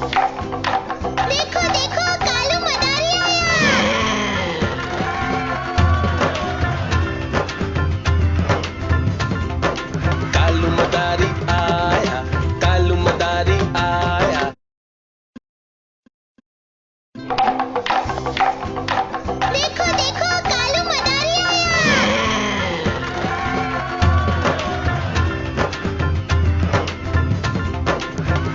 देखो देखो कालू मदारी आया। कालू मदारी आया, कालू मदारी आया। देखो देखो कालू मदारी आया।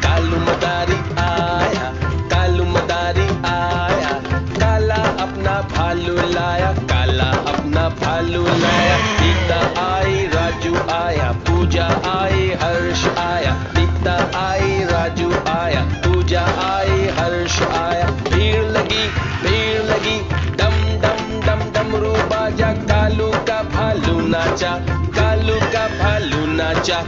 कालू मदारी आया, कालू मदारी आया। काला अपना भालू लाया, काला अपना भालू लाया। सीता आई, राजू आया, पूजा आई, हर्ष आया। सीता आई, राजू आया, पूजा आई, हर्ष आया। भीड़ लगी, डम डम डम डमरू बाजा। कालू का भालू नाचा, कालू का भालू नाचा।